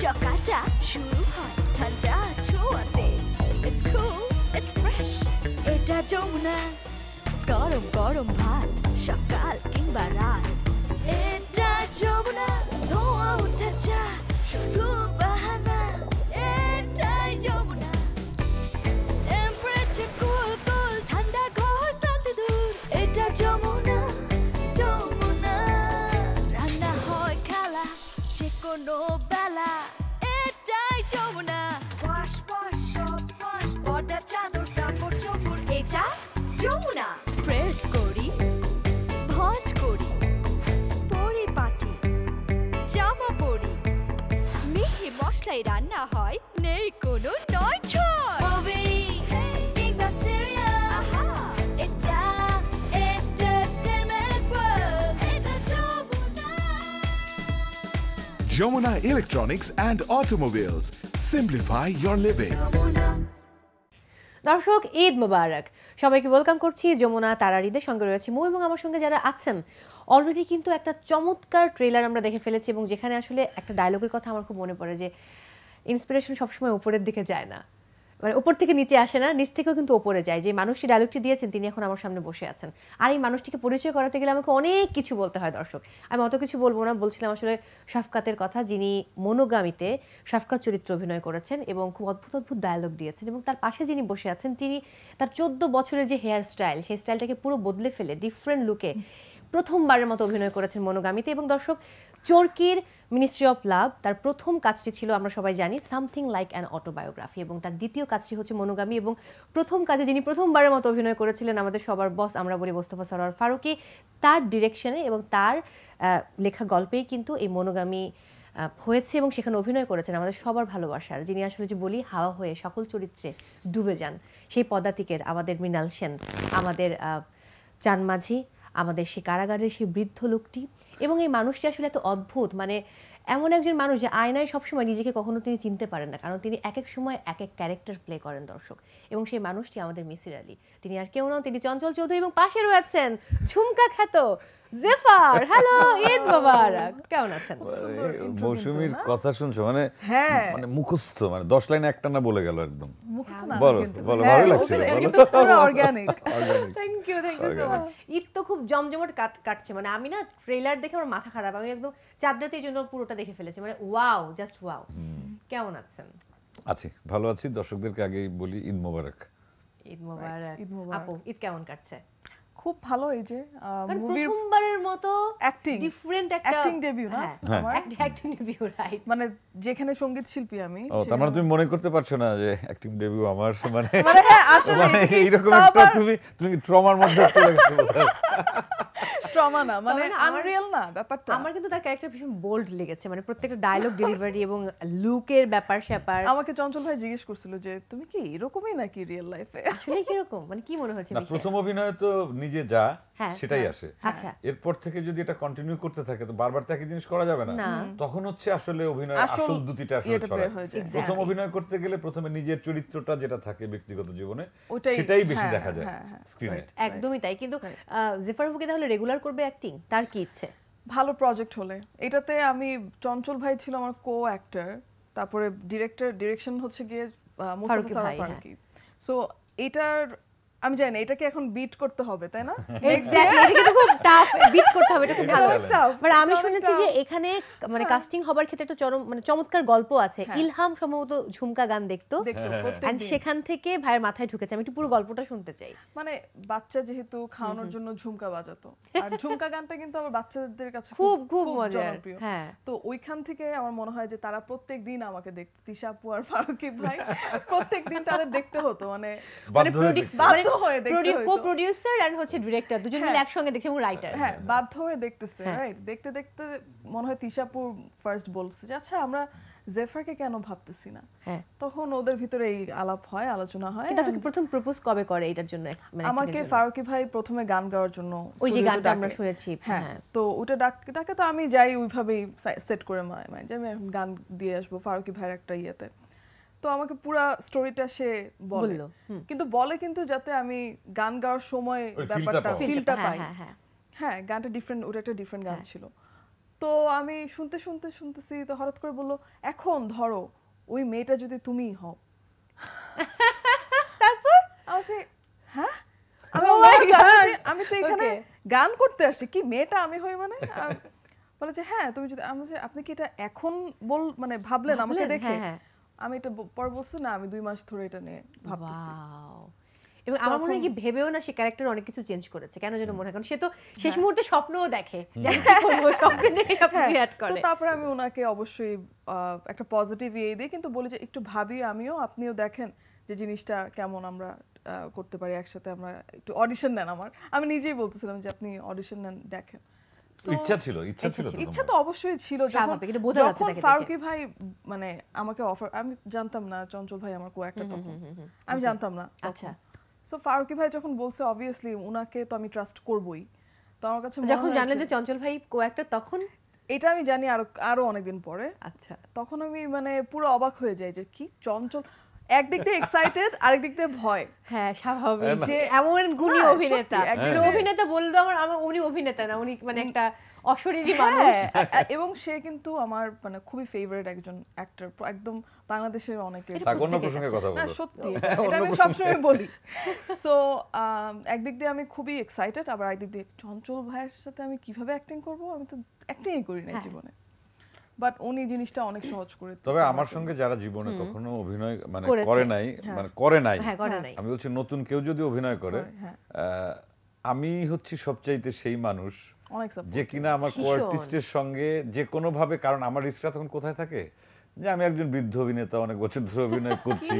সকালটা শুরু হয় ঠান্ডা ছোঁয়াতে It's cool, it's fresh এটা যমুনা গরম গরম ভাত সকাল কিংবা রাত এটা যমুনা ধোঁয়া ওঠা চা শুধু বাহানা এটাই যমুনা টেম্পারেচার কুল কুল ঠান্ডা ঘর তাতে দূর এটা যমুনা যমুনা রান্না হয় খালা যে কোনো বেলা এটাই যমুনা ওয়াশ ওয়াশ সব ওয়াশ বর্ডার চাদর কাপড় চোপড় এটা যমুনা প্রেস করি ভাঁজ করি পরিপাটি জামা পরি মিহি মশলায় রান্না হয় নেই কোনো নয় ছয় মুভি কিংবা সিরিয়াল এটা এন্টারটেইনমেন্ট ওয়ার্ল্ড এটা Jamuna Yamuna Electronics and Automobiles. Simplify your living. দর্শক ঈদ মোবারক সবাইকে ওয়েলকাম করছি যমুনা তারার ঈদের সঙ্গে রয়েছে মু এবং আমার সঙ্গে যারা আছেন অলরেডি কিন্তু একটা চমৎকার ট্রেলার আমরা দেখে ফেলেছি এবং যেখানে আসলে একটা ডায়লগের কথা আমার খুব মনে পড়ে যে ইন্সপিরেশন সবসময় উপরের দিকে যায় না মানে উপর থেকে নিচে আসে না নিচ থেকেও কিন্তু উপরে যায় যে মানুষটি ডায়লগটি দিয়েছেন তিনি এখন আমার সামনে বসে আছেন আর এই মানুষটিকে পরিচয় করাতে গেলে আমাকে অনেক কিছু বলতে হয় দর্শক আমি অত কিছু বলবো না বলছিলাম আসলে শাফকাতের কথা যিনি মনোগামীতে শাফকাত চরিত্রে অভিনয় করেছেন এবং খুব অদ্ভুত অদ্ভুত ডায়লগ দিয়েছেন এবং তার পাশে যিনি বসে আছেন তিনি তার 14 বছরের যে হেয়ার স্টাইল সেই স্টাইলটাকে পুরো বদলে ফেলে ডিফারেন্ট লুকে প্রথমবারের মতো অভিনয় করেছেন মনোগামীতে এবং দর্শক চরকির মিনিস্ট্রি অফ লাভ তার প্রথম কাজটি ছিল আমরা সবাই জানি সামথিং লাইক অ্যান অটোবায়োগ্রাফি এবং তার দ্বিতীয় কাজটি হচ্ছে মনোগামী এবং প্রথম কাজে যিনি প্রথমবারের মতো অভিনয় করেছিলেন আমাদের সবার বস আমরা বলি মোস্তফা সরোয়ার ফারুকী তার ডিরেকশনে এবং তার লেখা গল্পেই কিন্তু এই মনোগামী হয়েছে এবং সেখানে অভিনয় করেছেন আমাদের সবার ভালোবাসার যিনি আসলে যে বলি হাওয়া হয়ে সকল চরিত্রে ডুবে যান সেই পদাতিকের আমাদের মৃণাল সেন আমাদের চান মাঝি আমাদের সেই কারাগারের সেই বৃদ্ধ লোকটি এবং এই মানুষটি আসলে এত অদ্ভুত মানে এমন একজন মানুষ যে আয়নায় সবসময় নিজেকে কখনো তিনি চিনতে পারেন না কারণ তিনি এক এক সময় এক এক ক্যারেক্টার প্লে করেন দর্শক এবং সেই মানুষটি আমাদের মিসির আলী তিনি আর কেউ নন তিনি চঞ্চল চৌধুরী এবং পাশে রয়েছেন ঝুমকা খ্যাত জেফার হ্যালো ঈদ মোবারক কেমন আছেন মৌসুমীর কথা শুনছো মানে মানে মুখস্থ মানে 10 লাইনে একটা না বলে গেল একদম বলো বলো ভালো লাগছে পুরো organic thank you so much Eid তো খুব জমজমাট কাটছে মানে আমি না ট্রেলার দেখে আমার মাথা খারাপ আমি একদম চাঁদরাতের জন্য পুরোটা দেখে ফেলেছি মানে ওয়াও জাস্ট ওয়াও কেমন আছেন আছি ভালো আছি দর্শকদেরকে আগেই বলি ঈদ মোবারক ঈদ মোবারক আপু ঈদ কেমন কাটছে খুব ভালো এই যে মুভির প্রথমবারের মতো অ্যাক্টিং ডিফারেন্ট একটা অ্যাক্টিং ডেবিউ না আমার অ্যাক্টিং ডেবিউ রাইট মানে যেখানে সঙ্গীত শিল্পী আমি ও তার মানে তুমি মনে করতে পারছো না যে অ্যাক্টিং ডেবিউ আমার মানে মানে হ্যাঁ আসলে মানে এইরকম একটা তুমি ট্রমার মধ্যে চলে গেছো ট্রমা না মানে আনরিয়াল না ব্যাপারটা আমার কিন্তু তার ক্যারেক্টার ভীষণ বোল্ড লেগেছে মানে প্রত্যেকটা ডায়লগ ডেলিভারি এবং লুকের ব্যাপার স্যাপার আমাকে চঞ্চল ভাই জিজ্ঞেস করছিল যে তুমি কি এরকমই নাকি রিয়েল লাইফে আসলে কি রকম মানে কি মনে হচ্ছে না প্রথম অভিনয় তো নিজে যা সেটাই আসে আচ্ছা এরপর থেকে যদি এটা কন্টিনিউ করতে থাকে তো বারবার তো একই জিনিস করা যাবে না তখন হচ্ছে আসলে অভিনয় আসল দুটিটা আসলে ছড়ায় প্রথম অভিনয় করতে গেলে প্রথমে নিজের চরিত্রটা যেটা থাকে ব্যক্তিগত জীবনে সেটাই বেশি দেখা যায় স্ক্রিনে একদমই তাই কিন্তু জেফার আপুকে তাহলে রেগুলার করবে অ্যাক্টিং তার কি ইচ্ছে ভালো প্রজেক্ট হলে এটাতে আমি চঞ্চল ভাই ছিল আমার কো অ্যাক্টর তারপরে ডিরেকশন হচ্ছে গিয়ে মোস্তফা সরোয়ার ফারুকী সো এটার আমি জানি না এটাকে এখন বিট করতে হবে তাই না এক্স্যাক্টলি এটা কিন্তু খুব টাফ বিট করতে হবে এটা খুব ভালো মানে আমি শুনেছি যে এখানে মানে কাস্টিং হবার ক্ষেত্রে একটা মানে চমৎকার গল্প আছে ইলহাম সম্ভবত ঝুমকা গান দেখতো এন্ড সেখান থেকে ভাইয়ের মাথায় ঢুকেছে আমি একটু পুরো গল্পটা শুনতে চাই মানে বাচ্চা যেহেতু খাওয়ানোর জন্য ঝুমকা বাজাতো আর ঝুমকা গানটা কিন্তু আমার বাচ্চাদের কাছে খুব খুব মজার হ্যাঁ তো ওইখান থেকে আমার মনে হয় যে তারা প্রত্যেকদিন আমাকে দেখতো তিশা আপু আর ফারুকী ভাই প্রত্যেকদিন তাদের দেখতে হতো মানে কো-প্রোডিউসার এন্ড হচ্ছে ডিরেক্টর দুজন মিলে একসঙ্গে দেখছে এবং রাইটার হ্যাঁ বাধ্য হয়ে দেখতেছে রাইট দেখতে দেখতে মনে হয় তিশাপুর ফার্স্ট বলছে যে আচ্ছা আমরা জেফারকে কেন ভাবতেছি না তখন ওদের ভিতরে এই আলাপ হয় আলোচনা হয় কিন্তু আপনি প্রথম প্রপোজ কবে করে এটার জন্য মানে আমাকে ফারুকী ভাই প্রথমে গান গাওয়ার জন্য ওই যে গানটা আমরা শুনেছি হ্যাঁ তো ওটা ডাকে তো আমি যাই ওইভাবেই সেট করে যে আমি গান দিয়ে আসবো ফারুকী ভাইয়ের একটা ইয়েতে তো আমাকে পুরো স্টোরিটা সে বলে কিন্তু বলে কিন্তু যাতে আমি গান গাওয়ার সময় ব্যাপারটা ফিলটা পাই হ্যাঁ গানটা ডিফারেন্ট ওটা একটা ডিফারেন্ট গান ছিল তো আমি শুনতেছি তো হঠাৎ করে বললো এখন ধরো ওই মেয়েটা যদি তুমিই হও। তারপর হ্যাঁ Oh my God! আমি তো এখানে Okay. গান করতে আসছি, কি মেয়েটা আমি হই মানে? বলে যে হ্যাঁ তুমি যদি, আমি বলছি আপনি কি এটা এখন মানে ভাবলেন আমাকে দেখে? হ্যাঁ। আমি এটা পরে বলছি না আমি 2 মাস ধরে এটা নিয়ে ভাবতেছি। Wow! এবং আমার মনে হয় কি ভেবেও না সে ক্যারেক্টার অনেক কিছু চেঞ্জ করেছে, কেন যেন মনে হয়, কারণ সে তো শেষ মুহূর্তে স্বপ্নও দেখে যে আমি কি করবো, স্বপ্নে দেখে সবকিছু অ্যাড তো করে। তারপরে আমি ওনাকে অবশ্যই একটা পজিটিভ ইয়ে দিই, কিন্তু বলি যে একটু ভাবি আমিও, আপনিও দেখেন যে জিনিসটা কেমন আমরা করতে পারি একসাথে, আমরা একটু অডিশন নেন। আমি নিজেই বলতেছিলাম যে আপনি অডিশন নেন, দেখেন। ইচ্ছা ছিল ইচ্ছা তো অবশ্যই ছিল। স্বাভাবিক, এটা বোঝা যাচ্ছে যখন তাকে ফারুকি দেখে। ভাই মানে আমাকে অফার, আমি জানতাম না চঞ্চল ভাই আমার কো-অ্যাক্টর, তখন আমি জানতাম না। আচ্ছা। সো ফারুকি ভাই যখন বলছে অবভিয়াসলি উনাকে তো আমি ট্রাস্ট করবই। তো আমার কাছে যখন জানলেন যে চঞ্চল ভাই কো-অ্যাক্টর, তখন এটা আমি জানি আরো অনেকদিন পরে। আচ্ছা, তখন আমি মানে পুরো অবাক হয়ে যাই যে কি চঞ্চল, একদিক দিয়ে এক্সাইটেড আরেকদিক দিয়ে ভয়। হ্যাঁ স্বাভাবিক, যে এমন গুণী হ্যাঁ, অভিনেতা, সত্যি, একদম। অভিনেতা বললো আমার উনি অভিনেতা না, উনি মানে একটা অশরীরী মানুষ। হ্যাঁ, এবং সে কিন্তু আমার মানে খুবই ফেভারিট একজন অ্যাক্টর, একদম বাংলাদেশের অনেকে। তাকে অন্য প্রসঙ্গে কথা না বলো। সত্যি, এটা আমি সবসময় বলি। সো একদিক দিয়ে আমি খুবই এক্সাইটেড, আবার একদিক দিয়ে চঞ্চল ভাইয়ের সাথে আমি কিভাবে অ্যাক্টিং করব, আমি তো অ্যাক্টিংই করি না জীবনে, বাট উনি জিনিসটা অনেক সহজ করে দিয়েছে। তবে আমার সঙ্গে যারা জীবনে কখনো অভিনয় মানে করেছে। করে নাই, মানে করে নাই, হ্যাঁ, করে নাই। আমি বলছি নতুন কেউ যদি অভিনয় করে, আমি হচ্ছি সবচাইতে সেই মানুষ অনেক support। যে কিনা আমার কোয়ার্টিস্টের সঙ্গে যে কোনো ভাবে, কারণ আমার রিস্কটা তখন কোথায় থাকে যে আমি একজন বৃদ্ধ অভিনেতা, অনেক বছর ধরে অভিনয় করছি,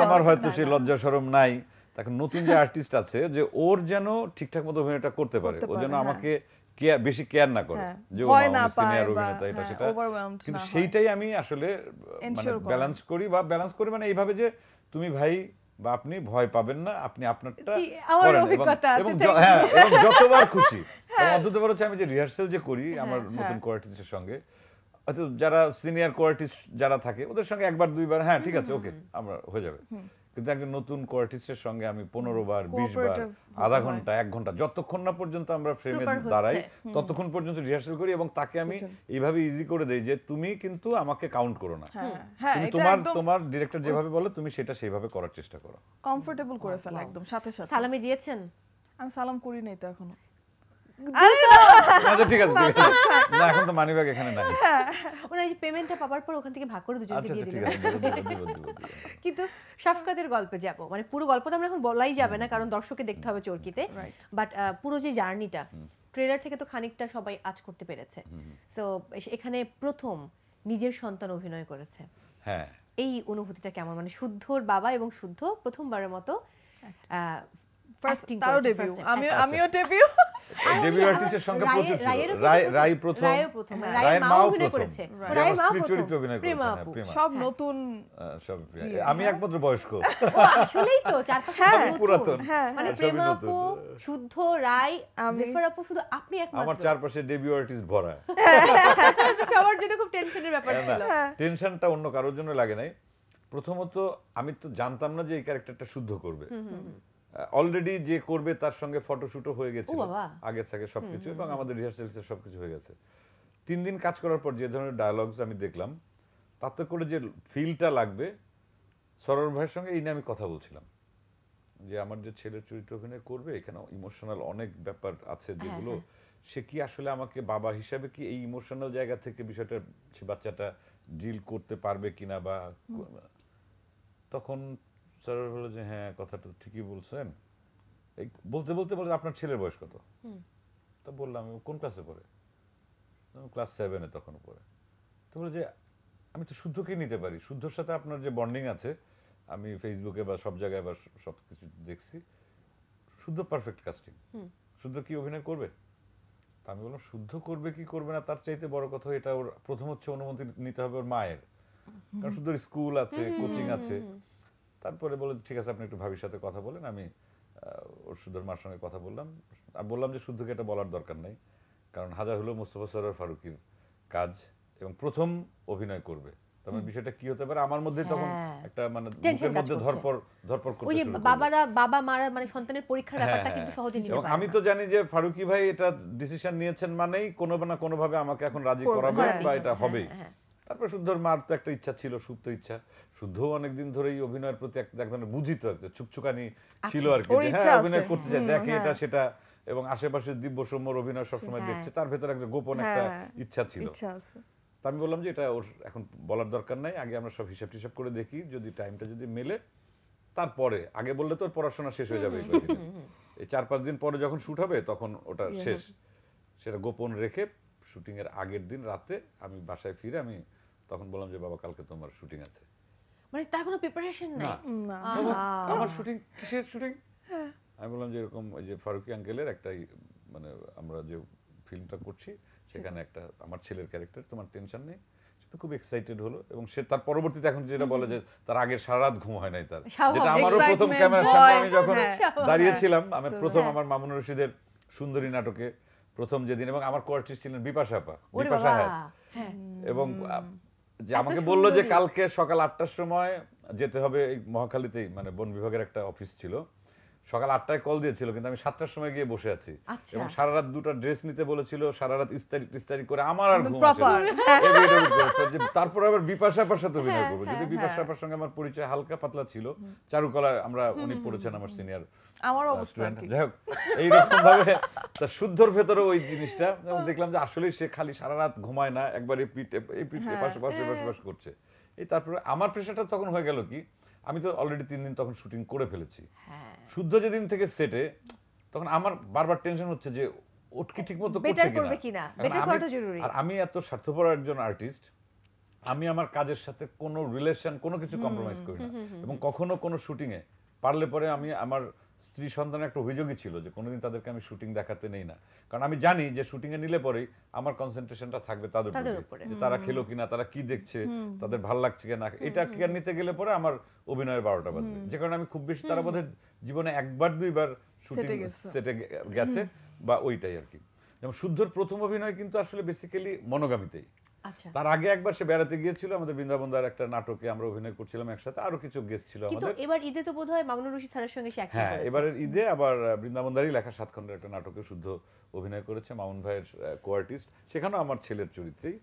আমার হয়তো সেই লজ্জা শরম নাই, তখন নতুন যে আর্টিস্ট আছে যে ওর যেন ঠিকঠাক মতো অভিনয়টা করতে পারে, ও যেন আমাকে বেশি কেয়ার না করে যে ও সিনিয়র অভিনেতা এটা সেটা, কিন্তু সেইটাই আমি আসলে মানে ব্যালেন্স করি মানে এইভাবে যে তুমি ভাই বা আপনি ভয় পাবেন না, আপনি আপনারটা করেন, এবং হ্যাঁ, এবং যতবার খুশি। অদ্ভুতবার হচ্ছে আমি যে রিহার্সাল যে করি আমার নতুন কোয়ার্টিস্টের সঙ্গে, হয়তো যারা সিনিয়র কোয়ার্টিস্ট যারা থাকে ওদের সঙ্গে একবার দুইবার হ্যাঁ ঠিক আছে ওকে আমরা হয়ে যাবে, কিন্তু একজন নতুন কোয়ার্টিস্টের সঙ্গে আমি 15 বার 20 বার আধা ঘন্টা 1 ঘন্টা যতক্ষণ না পর্যন্ত আমরা ফ্রেমে দাঁড়াই ততক্ষণ পর্যন্ত রিহার্সাল করি, এবং তাকে আমি এইভাবে ইজি করে দেই যে তুমি কিন্তু আমাকে কাউন্ট করো না, তুমি তোমার ডিরেক্টর যেভাবে বলে তুমি সেটা সেইভাবে করার চেষ্টা করো, কমফোর্টেবল করে ফেলা একদম সাথে সাথে। সালামি দিয়েছেন? আমি সালাম করি নাই তো এখনো। আচ্ছা ঠিক আছে না, এখন তো মানিব্যাগ এখানে নাই। ওরা এই পেমেন্টটা পাওয়ার পর ওখান থেকে ভাগ করে দুজনকে আচ্ছা দিয়ে ঠিক দিলেন। আছে, কিন্তু শাফকাতের গল্পে যাব, মানে পুরো গল্প তো আমরা এখন বলাই যাবে না কারণ দর্শককে দেখতে হবে চরকিতে, বাট পুরো যে জার্নিটা ট্রেলার থেকে তো খানিকটা সবাই আজ করতে পেরেছে। সো এখানে প্রথম নিজের সন্তান অভিনয় করেছে, হ্যাঁ এই অনুভূতিটা কেমন? মানে শুদ্ধর বাবা এবং শুদ্ধ প্রথমবার মতো ফার্স্টিং তারও ডেবিউ, আমিও ডেবিউ। ডেবিউ আর্টিস্টের সংখ্যা প্রচুর ছিল। রাই প্রথম, রায়ের মাও প্রথম, রায়ের মা চরিত্র অভিনয় করেছেন, প্রেমা সব নতুন, সব আমি একমাত্র বয়স্ক, আসলেই তো চারপাশে পুরাতন, মানে প্রেমা আপু, শুদ্ধ, রায়, জেফার আপু, শুধু আপনি একমাত্র। আমার চারপাশে ডেবিউ আর্টিস্ট ভরা। সবার জন্য খুব টেনশনের ব্যাপার ছিল। টেনশনটা অন্য কারোর জন্য লাগে নাই। প্রথমত আমি তো জানতাম না যে এই ক্যারেক্টারটা শুদ্ধ করবে, অলরেডি যে করবে তার সঙ্গে ফটোশুটও হয়ে গেছিল আগে থেকে সবকিছু, এবং আমাদের রিহার্সালসে সবকিছু হয়ে গেছে। 3 দিন কাজ করার পর যে ধরনের ডায়ালগস আমি দেখলাম, তাতে করে যে ফিলটা লাগবে, সরোর ভাইয়ের সঙ্গে এই নিয়ে আমি কথা বলছিলাম যে আমার যে ছেলের চরিত্র অভিনয় করবে এখানে ইমোশনাল অনেক ব্যাপার আছে যেগুলো সে কি আসলে আমাকে বাবা হিসাবে কি এই ইমোশনাল জায়গা থেকে বিষয়টা সে বাচ্চাটা ডিল করতে পারবে কিনা, বা তখন স্যার হলো যে হ্যাঁ কথাটা ঠিকই বলছেন, এই বলতে বলতে বলে আপনার ছেলের বয়স কত, তা বললাম কোন ক্লাসে পড়ে, ক্লাস 7-এ তখন পড়ে। তো বলে যে আমি তো শুদ্ধকেই নিতে পারি, শুদ্ধর সাথে আপনার যে বন্ডিং আছে আমি ফেসবুকে বা সব জায়গায় বা সব কিছু দেখছি, শুদ্ধ পারফেক্ট কাস্টিং, শুদ্ধ কি অভিনয় করবে? তা আমি বললাম শুদ্ধ করবে কি করবে না তার চাইতে বড় কথা এটা ওর প্রথম হচ্ছে অনুমতি নিতে হবে ওর মায়ের, কারণ শুদ্ধর স্কুল আছে, কোচিং আছে। তারপরে বলে ঠিক আছে আপনি একটু ভাবির সাথে কথা বলেন, আমি ওর শুদ্ধর মার সঙ্গে কথা বললাম, আর বললাম যে শুদ্ধকে এটা বলার দরকার নাই, কারণ হাজার হলেও মোস্তফা সরোয়ার ফারুকীর কাজ এবং প্রথম অভিনয় করবে, তার মানে বিষয়টা কি হতে পারে আমার মধ্যে তখন একটা মানে বুকের মধ্যে ধরপড় করতে ওই যে শুরু বাবা মারা মানে সন্তানের পরীক্ষার ব্যাপারটা কিন্তু সহজে নিতে পারে না। আমি তো জানি যে ফারুকী ভাই এটা ডিসিশন নিয়েছেন মানেই কোনো না কোনো ভাবে আমাকে এখন রাজি করাবে বা এটা হবেই। তারপর শুদ্ধর মার তো একটা ইচ্ছা ছিল, সুপ্ত ইচ্ছা। শুদ্ধও অনেকদিন ধরেই অভিনয়ের প্রতি এক ধরনের বুঝিত একটা চুকচুকানি ছিল আর কি, হ্যাঁ অভিনয় করতে চাই, দেখে এটা সেটা, এবং আশেপাশে দিব্য সৌম্যর অভিনয় সবসময় দেখছে, তার ভেতরে একটা গোপন একটা ইচ্ছা ছিল। তা আমি বললাম যে এটা ওর এখন বলার দরকার নাই, আগে আমরা সব হিসাব টিসাব করে দেখি, যদি টাইমটা যদি মেলে তারপরে, আগে বললে তো ওর পড়াশোনা শেষ হয়ে যাবে এই 4-5 দিন পরে যখন শুট হবে তখন ওটা শেষ। সেটা গোপন রেখে শুটিং এর আগের দিন রাতে আমি বাসায় ফিরে আমি তখন বললাম যে বাবা কালকে তোমার শুটিং আছে। মানে তার কোনো প্রিপারেশন নাই? না। আমার শুটিং? কিসের শুটিং? আমি বললাম যে এরকম ওই যে ফারুকী আঙ্কেলের একটা মানে আমরা যে ফিল্মটা করছি সেখানে একটা আমার ছেলের ক্যারেক্টার, তোমার টেনশন নেই। সে তো খুব এক্সাইটেড হলো, এবং সে তার পরবর্তীতে এখন যেটা বলে যে তার আগের সারা রাত ঘুম হয় নাই তার, যেটা আমারও প্রথম ক্যামেরার সামনে আমি যখন দাঁড়িয়েছিলাম, আমি প্রথম আমার মামুন রশিদের সুন্দরী নাটকে প্রথম যেদিন, এবং আমার কোয়ার্টিস্ট ছিলেন বিপাশা আপা, বিপাশা হ্যাঁ, এবং যে আমাকে বললো যে কালকে সকাল 8টার সময় যেতে হবে এই মহাখালীতেই, মানে বন বিভাগের একটা অফিস ছিল, সকাল 8টায় কল দিয়েছিল, কিন্তু আমি 7টার সময় গিয়ে বসে আছি, এবং সারা রাত 2টা ড্রেস নিতে বলেছিল, সারা রাত ইস্তারি করে আমার আর ঘুম আসে না। তারপর আবার বিপাশা আপার সাথে অভিনয় করবো, যদি বিপাশা আপার সঙ্গে আমার পরিচয় হালকা পাতলা ছিল, চারুকলা আমরা উনি পড়েছেন আমার সিনিয়র আমার অবস্থা। যাই হোক এইরকম ভাবে তার শুদ্ধর ভেতরে ওই জিনিসটা, এবং দেখলাম যে আসলে সে খালি সারা রাত ঘুমায় না, একবার এই পিঠ পাশে করছে। এই তারপরে আমার প্রেশারটা তখন হয়ে গেল কি, আমি তো অলরেডি 3 দিন তখন শুটিং করে ফেলেছি, শুদ্ধ যেদিন থেকে সেটে, তখন আমার বারবার টেনশন হচ্ছে যে ওটকি ঠিক মতো করছে কিনা। আর আমি এত স্বার্থপর একজন আর্টিস্ট, আমি আমার কাজের সাথে কোনো রিলেশন কোনো কিছু কম্প্রোমাইজ করি না, এবং কখনো কোনো শুটিং এ পারলে পরে আমি আমার স্ত্রী সন্তানের একটা অভিযোগই ছিল যে কোনোদিন তাদেরকে আমি শুটিং দেখাতে নেই না, কারণ আমি জানি যে শুটিং এ নিলে পরেই আমার কনসেন্ট্রেশনটা থাকবে তাদের উপরে, যে তারা খেলো কিনা, তারা কি দেখছে, তাদের ভালো লাগছে কিনা, এটা কেয়ার নিতে গেলে পরে আমার অভিনয়ের 12টা বাজবে। যে কারণে আমি খুব বেশি, তারা বোধহয় জীবনে 1-2বার শুটিং সেটে গেছে বা ওইটাই আর কি। যেমন শুদ্ধর প্রথম অভিনয় কিন্তু আসলে বেসিক্যালি মনোগামীতেই। তার আগে একবার সে বেড়াতে গিয়েছিল আমাদের বৃন্দাবনদার একটা নাটকে, আমরা অভিনয় করছিলাম একসাথে, আরো কিছু গেস্ট ছিল আমাদের। কিন্তু এবার ঈদে তো বোধহয় মামুনুর রশিদ স্যারের সঙ্গে সে অ্যাক্টিং করেছে। এবারের ঈদে আবার বৃন্দাবনদারই লেখা 7 খণ্ডের একটা নাটকে শুদ্ধ অভিনয় করেছে, মামুন ভাইয়ের কোয়ার্টিস্ট, সেখানেও আমার ছেলের চরিত্রেই,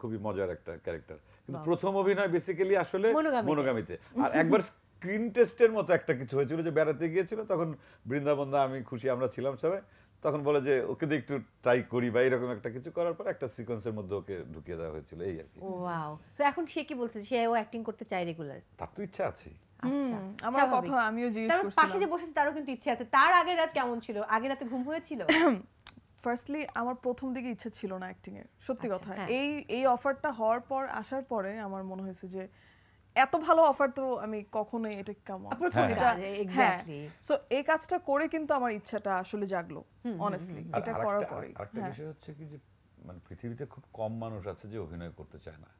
খুবই মজার একটা ক্যারেক্টার। কিন্তু প্রথম অভিনয় বেসিক্যালি আসলে মনোগামীতে। আর একবার স্ক্রিন টেস্টের মতো একটা কিছু হয়েছিল, যে বেড়াতে গিয়েছিল, তখন বৃন্দাবনদা আমি খুশি আমরা ছিলাম সবাই, তখন বলে যে ওকে দিয়ে একটু ট্রাই করি বা এরকম একটা কিছু করার পর একটা সিকোয়েন্সের মধ্যে ওকে ঢুকিয়ে দেওয়া হয়েছিল, এই আর কি। ওয়াও, তো এখন সে কি বলছে, সে ও অ্যাক্টিং করতে চায় রেগুলার? তার তো ইচ্ছা আছে। আচ্ছা, আমার কথা আমিও জিজ্ঞেস করছিলাম, পাশে যে বসেছে তারও কিন্তু ইচ্ছা আছে। তার আগের রাত কেমন ছিল? আগের রাতে ঘুম হয়েছিল? ফার্স্টলি আমার প্রথম দিকে ইচ্ছা ছিল না অ্যাক্টিং এর, সত্যি কথা। এই অফারটা হওয়ার পর, আসার পরে আমার মনে হয়েছে যে এত ভালো অফার তো আমি কখনোই, এটা কেমন এক্স্যাক্টলি। সো এই কাজটা করে কিন্তু আমার ইচ্ছাটা আসলে জাগলো অনেস্টলি, এটা করার পরে। আরেকটা বিষয় হচ্ছে কি, যে মানে পৃথিবীতে খুব কম মানুষ আছে যে অভিনয় করতে চায় না,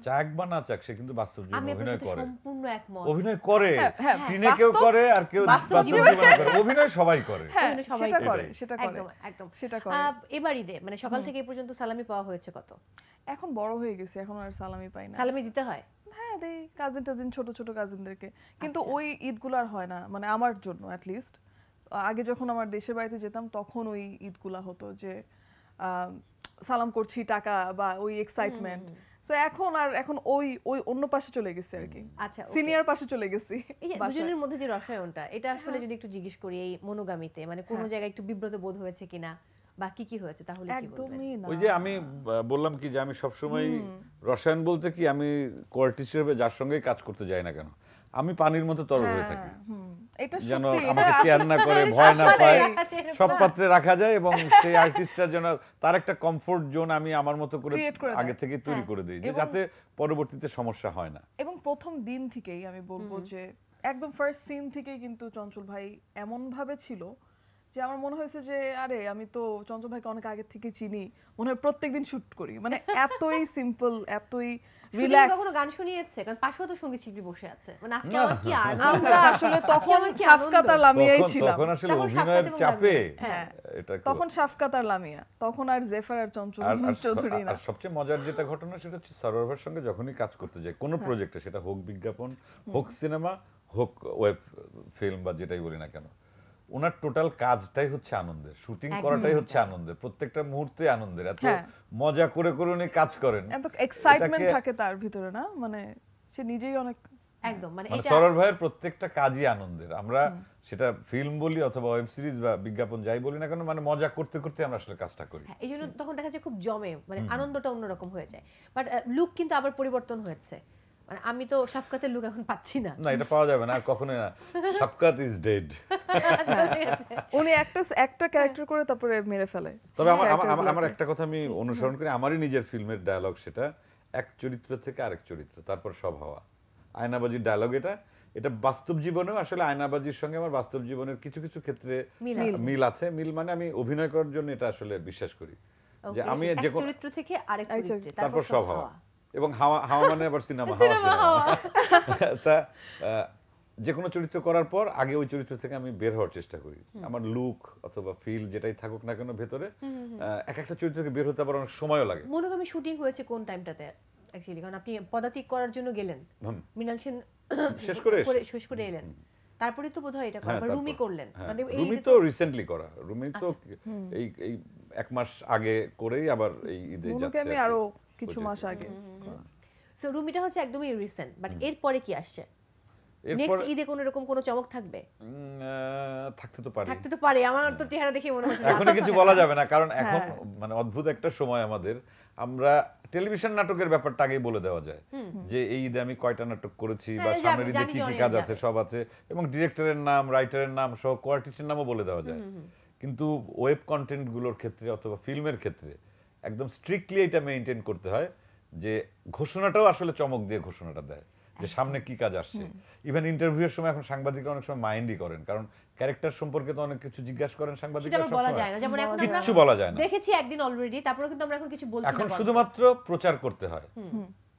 চাক বা না চাক, সে কিন্তু বাস্তব জীবনে অভিনয় করে, সম্পূর্ণ একমত, অভিনয় করে, স্ক্রিনে কেউ করে আর কেউ বাস্তব জীবনে করে, অভিনয় সবাই করে, সেটা করে, সেটা করে, একদম সেটা করে। এবার ঈদে মানে সকাল থেকে এই পর্যন্ত সালামি পাওয়া হয়েছে কত? এখন বড় হয়ে গেছে, এখন আর সালামি পাই না। সালামি দিতে হয়? হ্যাঁ দেই, কাজিন ছোট কাজিনদেরকে, কিন্তু ওই ঈদগুলো আর হয় না, মানে আমার জন্য অ্যাট লিস্ট। আগে যখন আমার দেশের বাড়িতে যেতাম তখন ওই ঈদগুলা হতো, যে সালাম করছি টাকা বা ওই এক্সাইটমেন্ট। সো এখন ওই অন্য পাশে চলে গেছে আর কি, আচ্ছা সিনিয়র পাশে চলে গেছি। এই যে দুজনের মধ্যে যে রসায়নটা, এটা আসলে যদি একটু জিজ্ঞেস করি, এই মনোগামীতে মানে কোন জায়গায় একটু বিব্রত বোধ হয়েছে কিনা বা কি হয়েছে, তাহলে কি বলবেন? ওই যে আমি বললাম কি, যে আমি সবসময় রসায়ন বলতে কি, আমি কোয়ার্টিস্ট হিসেবে যার সঙ্গে কাজ করতে যাই না কেন, আমি পানির মতো তরল হয়ে থাকি, যেন আমাকে কেয়ার না করে, ভয় না পায়, সব পাত্রে রাখা যায়, এবং সেই আর্টিস্টটার জন্য তার একটা কমফোর্ট জোন আমি আমার মতো করে আগে থেকে তৈরি করে দিই, যাতে পরবর্তীতে সমস্যা হয় না। এবং প্রথম দিন থেকেই আমি বলবো যে একদম ফার্স্ট সিন থেকেই কিন্তু চঞ্চল ভাই এমন ভাবে ছিল যে আমার মনে হয়েছে যে আরে আমি তো চঞ্চল ভাইকে অনেক আগে থেকে চিনি, মনে হয় প্রত্যেকদিন শুট করি, মানে এতই সিম্পল, এতই রিল্যাক্স। কখনো গান শুনিয়েছে? কারণ পাশেও তো সঙ্গীত শিল্পী বসে আছে, মানে আজকে আমার কি আনন্দ। আমরা আসলে তখন শাফকাত আর লামিয়াই ছিলাম। তখন আসলে অভিনয়ের চাপে এটা তখন শাফকাত আর লামিয়া, তখন আর জেফার আর চঞ্চল চৌধুরী না। আর সবচেয়ে মজার যেটা ঘটনা সেটা হচ্ছে সরোয়ারের সঙ্গে যখনই কাজ করতে যাই কোনো প্রজেক্টে, সেটা হোক বিজ্ঞাপন, হোক সিনেমা, হোক ওয়েব ফিল্ম বা যেটাই বলি না কেন, ওনার টোটাল কাজটাই হচ্ছে আনন্দের, শুটিং করাটাই হচ্ছে আনন্দের, প্রত্যেকটা মুহূর্তে আনন্দের। এত মজা করে করে উনি কাজ করেন, এত এক্সাইটমেন্ট থাকে তার ভিতরে না, মানে সে নিজেই অনেক একদম মানে সরোয়ার ভাইয়ের প্রত্যেকটা কাজই আনন্দের। আমরা সেটা ফিল্ম বলি অথবা ওয়েব সিরিজ বা বিজ্ঞাপন যাই বলি না কেন, মানে মজা করতে করতে আমরা আসলে কাজটা করি। এই জন্য তখন দেখা যায় খুব জমে, মানে আনন্দটা অন্যরকম হয়ে যায়। বাট লুক কিন্তু আবার পরিবর্তন হয়েছে, মানে আমি তো শাফকাতের লুক এখন পাচ্ছি না। না, এটা পাওয়া যাবে না আর কখনোই না। Shafqat is dead. উনি একটা ক্যারেক্টার করে তারপরে মেরে ফেলে। তবে আমার একটা কথা আমি অনুসরণ করি, আমারই নিজের ফিল্মের ডায়লগ, সেটা এক চরিত্র থেকে আরেক চরিত্র, তারপর সব হওয়া। আয়নাবাজির ডায়লগ এটা বাস্তব জীবনেও আসলে আয়নাবাজির সঙ্গে আমার বাস্তব জীবনের কিছু কিছু ক্ষেত্রে মিল আছে। মিল মানে আমি অভিনয় করার জন্য এটা আসলে বিশ্বাস করি যে আমি যে কোন চরিত্র থেকে আরেক চরিত্রে তারপর সব হওয়া, এবং হাওয়া মানে আবার সিনেমা হাওয়া। তা যে কোনো চরিত্র করার পর আগে ওই চরিত্র থেকে আমি বের হওয়ার চেষ্টা করি। আমার লুক অথবা ফিল যেটাই থাকুক না কেন ভেতরে, এক একটা চরিত্র থেকে বের হতে আবার অনেক সময়ও লাগে। মনোগামী শুটিং হয়েছে কোন টাইমটাতে অ্যাকচুয়ালি? কারণ আপনি পদাতিক করার জন্য গেলেন, মৃণাল সেন শেষ করে এলেন, তারপরে তো বোধহয় এটা করা রুমি করলেন। মানে রুমি তো রিসেন্টলি করা, রুমি তো এই এক মাস আগে করেই আবার এই ঈদে যাচ্ছে। আমি আরো কিছু মাস আগে। সো রুমিটা হচ্ছে একদমই রিসেন্ট, বাট এরপরে কি আসছে? নেক্সট ঈদে কোন এরকম কোন চমক থাকবে? থাকতে তো পারে, আমার তো চেহারা দেখে মনে হচ্ছে এখন কিছু বলা যাবে না, কারণ এখন মানে অদ্ভুত একটা সময় আমাদের। আমরা টেলিভিশন নাটকের ব্যাপারটা আগেই বলে দেওয়া যায় যে এই ঈদে আমি কয়টা নাটক করেছি বা সামনের ঈদে কি কি কাজ আছে সব আছে, এবং ডিরেক্টরের নাম, রাইটারের নাম সহ কোয়ার্টিস্টের নামও বলে দেওয়া যায়। কিন্তু ওয়েব কন্টেন্ট গুলোর ক্ষেত্রে অথবা ফিল্মের ক্ষেত্রে একদম স্ট্রিক্টলি এটা মেইনটেইন করতে হয় যে ঘোষণাটাও আসলে চমক দিয়ে ঘোষণাটা দেয় যে সামনে কি কাজ আসছে। ইভেন ইন্টারভিউয়ের সময় এখন সাংবাদিকরা অনেক সময় মাইন্ডই করেন, কারণ ক্যারেক্টার সম্পর্কে তো অনেক কিছু জিজ্ঞাসা করেন সাংবাদিকরা, সব বলা যায় না, যেমন এখন কিছু বলা যায় না। দেখেছি একদিন অলরেডি, তারপরে কিন্তু আমরা এখন কিছু বলছি না, এখন শুধুমাত্র প্রচার করতে হয়।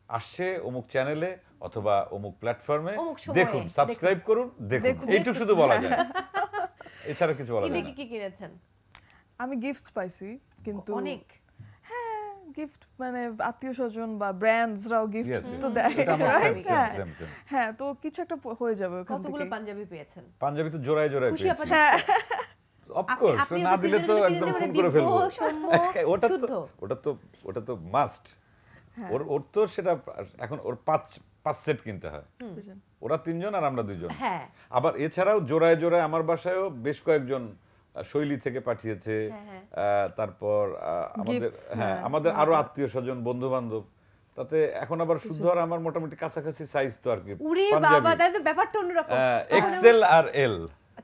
আসছে অমুক চ্যানেলে অথবা অমুক প্ল্যাটফর্মে, দেখুন, সাবস্ক্রাইব করুন, দেখুন, এইটুকু শুধু বলা যায়, এছাড়া কিছু বলা যায় না। কি কিনেছেন? আমি গিফটস পাইছি, কিন্তু অনেক গিফট মানে আত্মীয়স্বজন বা ব্র্যান্ডসরাও গিফট তো দেয়। হ্যাঁ, তো কিছু একটা হয়ে যাবে ওখান থেকে। কতগুলো পাঞ্জাবি পেয়েছেন? পাঞ্জাবি তো জোড়ায় জোড়ায় পেয়েছি। অফকোর্স, না দিলে তো একদম খুন করে ফেলবো। ওটা তো মাস্ট। ওর তো সেটা এখন ওর 5 সেট কিনতে হয়। ওরা 3 জন আর আমরা 2 জন। আবার এছাড়াও জোড়ায় জোড়ায় আমার বাসায়ও বেশ কয়েকজন শৈলী থেকে পাঠিয়েছে। তারপর আমাদের আরো আত্মীয় স্বজন, বন্ধু বান্ধব, তাতে এখন আবার শুদ্ধ আর আমার মোটামুটি কাছাকাছি সাইজ তো আর কি। ব্যাপারটা অন্যরকম, এক্সেল আর এল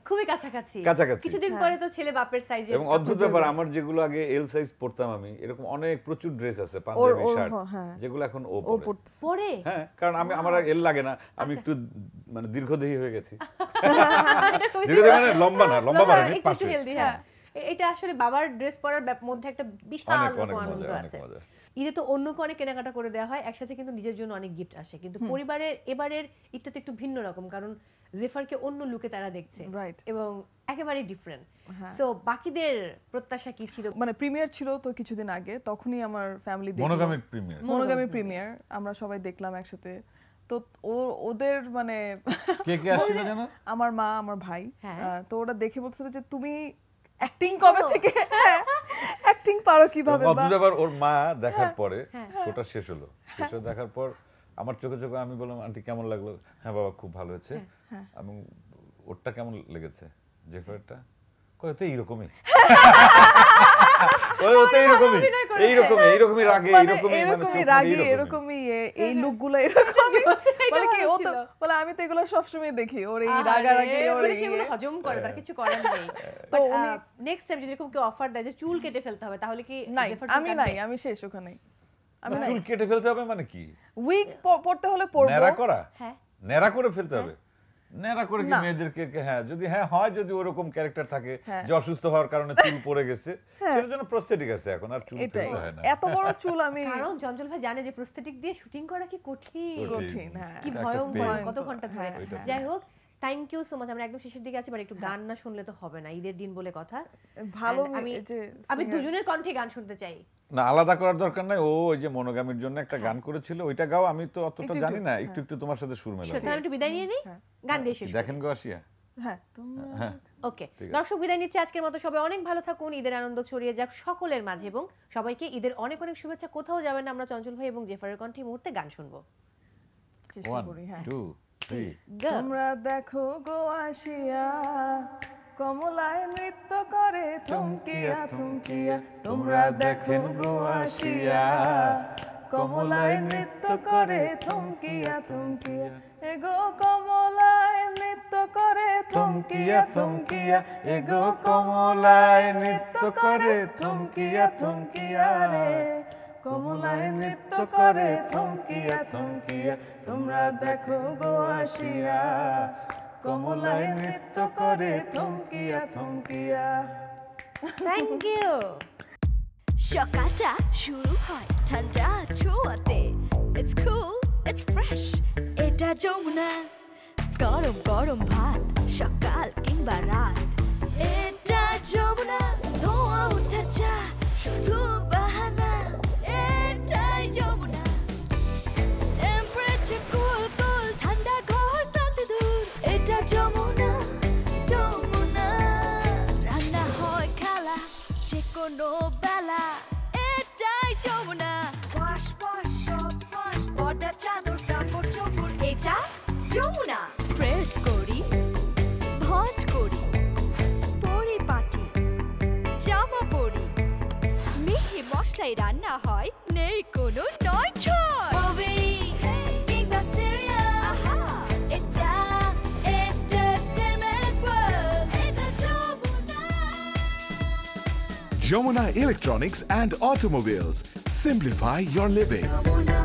খুবই কাছাকাছি। কিছুদিন পরে তো ছেলে বাপের সাইজে। এবং অদ্ভুত ব্যাপার, আমার যেগুলো আগে এল সাইজ পড়তাম আমি, এরকম অনেক প্রচুর ড্রেস আছে, পাঞ্জাবি শার্ট, যেগুলো এখন ও পরে। হ্যাঁ, কারণ আমার এল লাগে না, আমি একটু মানে দীর্ঘদেহী হয়ে গেছি। দীর্ঘদেহী মানে লম্বা না, লম্বা বাড়ানি, পাশে। এটা আসলে বাবার ড্রেস পরার মধ্যে একটা বিশাল রকম আনন্দ আছে। ঈদে তো অন্যকে অনেক কেনাকাটা করে দেওয়া হয়, একসাথে কিন্তু নিজের জন্য অনেক গিফট আসে, কিন্তু পরিবারের এবারের ঈদটা তো একটু ভিন্ন রকম, কারণ জেফারকে অন্য লুকে তারা দেখছে এবং একেবারে ডিফারেন্ট। সো বাকিদের প্রত্যাশা কি ছিল? মানে প্রিমিয়ার ছিল তো কিছুদিন আগে, তখনই আমার ফ্যামিলি মনোগামী প্রিমিয়ার আমরা সবাই দেখলাম একসাথে। তো ওদের মানে কে কে আসছিল জানো? আমার মা, আমার ভাই। তো ওরা দেখে বলছিল যে তুমি অ্যাক্টিং কবে থেকে, অ্যাক্টিং পারো কিভাবে? ব্যাপার, ওর মা দেখার পরে শোটা শেষ হলো, শেষ হয়ে দেখার পর আমার চোখে চোখে আমি বললাম, আন্টি কেমন লাগলো? হ্যাঁ বাবা, খুব ভালো হয়েছে। আমি ওরটা কেমন লেগেছে জেফারটা? কয় তো এইরকমই, এইরকমই রাগে, এরকমই এই লুকগুলো এরকমই। বলে কি ও তো বলে আমি তো এগুলো সবসময় দেখি, ওর এই রাগারাগি, ওর সেগুলো হজম করে, তার কিছু করার নেই। তো নেক্সট টাইম যদি এরকম কেউ অফার দেয় যে চুল কেটে ফেলতে হবে, তাহলে কি জেফার? আমি শেষ ওখানে। আমি চুল কেটে ফেলতে হবে মানে কি? উইগ পড়তে হলে পরবো। নেড়া করা? হ্যাঁ, নেড়া করে ফেলতে হবে। নেড়া করে কি মেয়েদেরকে হ্যাঁ যদি হয় যদি ওরকম ক্যারেক্টার থাকে যে অসুস্থ হওয়ার কারণে চুল পড়ে গেছে সেটার জন্য প্রস্থেটিক আছে, এখন আর চুল ফেলতে হয় না। এত বড় চুল আমি কারণ চঞ্চল ভাই জানে যে প্রস্থেটিক দিয়ে শুটিং করা কি কঠিন, হ্যাঁ কি ভয়ঙ্কর, কত ঘন্টা ধরে। যাই হোক, থ্যাংক ইউ সো মাচ। আমরা একদম শেষের দিকে আছি, বাট একটু গান না শুনলে তো হবে না, ঈদের দিন বলে কথা। ভালো আমি দুজনের কণ্ঠে গান শুনতে চাই। না আলাদা করার দরকার নাই, ও ওই যে মনোগামীর জন্য একটা গান করেছিল ওইটা গাও, আমি তো অতটা জানি না, একটু একটু তোমার সাথে সুর মেলাবো। সেটা আমি একটু বিদায় নিয়ে নিই, গান দিয়ে শেষ দেখেন গো আসিয়া। হ্যাঁ তোমরা ওকে দর্শক, বিদায় নিচ্ছে আজকের মতো। সবাই অনেক ভালো থাকুন, ঈদের আনন্দ ছড়িয়ে যাক সকলের মাঝে, এবং সবাইকে ঈদের অনেক অনেক শুভেচ্ছা। কোথাও যাবেন না, আমরা চঞ্চল ভাই এবং জেফারের কণ্ঠে মুহূর্তে গান শুনবো। চেষ্টা করি। হ্যাঁ 1 2 3 তোমরা দেখো গো আসিয়া কমলায় নৃত্য করে থমকিয়া থমকিয়া, তোমরা দেখো গো আসিয়া কমলায় নৃত্য করে থমকিয়া থমকিয়া, এগো কমলায় নৃত্য করে থমকিয়া থমকিয়া, এগো কমলায় নৃত্য করে থমকিয়া থমকিয়া রে, কমলায় নৃত্য করে থমকিয়া থমকিয়া, তোমরা দেখো গো আসিয়া কমলায় নৃত্য করে থমকিয়া থমকিয়া। Thank you. সকালটা শুরু হয় ঠান্ডা ছোঁয়াতে, It's cool, it's fresh, এটা যমুনা। গরম গরম ভাত সকাল কিংবা রাত, এটা যমুনা। ধোঁয়া ওঠা চা শুধু বাহানা, এটাই যমুনা। টেম্পারেচার কুল কুল, ঠান্ডা ঘর প্রান্তে দূর, এটা যমুনা যমুনা। রান্না হয় খেলা যে কোনো বেলা, এটাই যমুনা। ওয়াশ ওয়াশ সব ওয়াশ, বর্ডার চাদর কাপড় চোপড়, এটা যমুনা। প্রেস করি ভাঁজ করি পরিপাটি জামা পরি, মিহি মশলায় রান্না হয়, নেই কোনো নয় ছয়। কিংবা সিরিয়াল, এটা এন্টারটেইনমেন্ট ওয়ার্ল্ড, এটা Jamuna. Jomuna Electronics and Automobiles. Simplify your living. Jamuna.